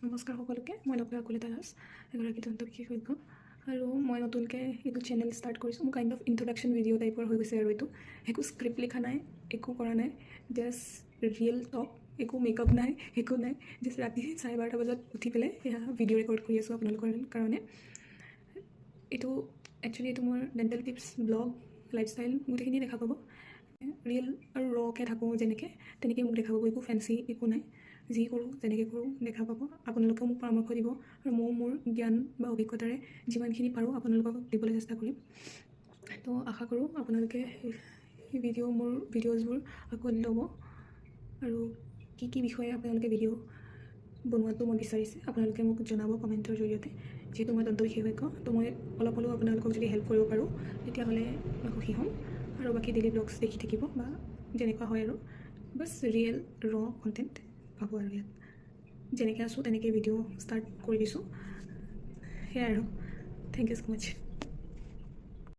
নমস্কাৰ সকলোকে, মই নকলা কলিতা দাস, এগৰাকী দন্ত বিশেষজ্ঞ। আৰু মই নতুনকৈ এইটো চেনেল ষ্টাৰ্ট কৰিছোঁ। মোৰ কাইণ্ড অফ ইন্ট্ৰডাকশ্যন ভিডিঅ' টাইপৰ হৈ গৈছে আৰু এইটো একো স্ক্ৰিপ্ট লিখা নাই, একো কৰা নাই, জাষ্ট ৰিয়েল টক, একো মেকআপ নাই, একো নাই, জাষ্ট ৰাতি 12:30 বজাত উঠি পেলাই এয়া ভিডিঅ' ৰেকৰ্ড কৰি আছোঁ আপোনালোকৰ কাৰণে। এইটো একচুৱেলি এইটো মোৰ ডেণ্টেল টিপছ, ব্লগ, লাইফষ্টাইল গোটেইখিনি দেখা পাব। ৰিয়েল আৰু ৰকৈ থাকোঁ যেনেকৈ, তেনেকৈ মোক দেখা পাব। একো ফেঞ্চি একো নাই, যি কৰোঁ যেনেকৈ কৰোঁ দেখা পাব। আপোনালোকেও মোক পৰামৰ্শ দিব আৰু ময়ো মোৰ জ্ঞান বা অভিজ্ঞতাৰে যিমানখিনি পাৰোঁ আপোনালোকক দিবলৈ চেষ্টা কৰিম। তো আশা কৰোঁ আপোনালোকে মোৰ ভিডিঅ'জবোৰ আকৌ ল'ব আৰু কি বিষয়ে আপোনালোকে ভিডিঅ' বনোৱাটো মই বিচাৰিছে আপোনালোকে মোক জনাব কমেণ্টৰ জৰিয়তে। যিহেতু মই দন্ত বিশেষজ্ঞ, তো মই অলপ হ'লেও আপোনালোকক যদি হেল্প কৰিব পাৰোঁ তেতিয়াহ'লে মই সুখী হ'ম। আৰু বাকী ডেইলি ব্লগছ দেখি থাকিব বা যেনেকুৱা হয় আৰু বাছ ৰিয়েল কণ্টেণ্ট পাব। আৰু ইয়াত যেনেকৈ আছোঁ তেনেকৈ ভিডিঅ' ষ্টাৰ্ট কৰি দিছোঁ, সেয়াই আৰু। Thank you so' much.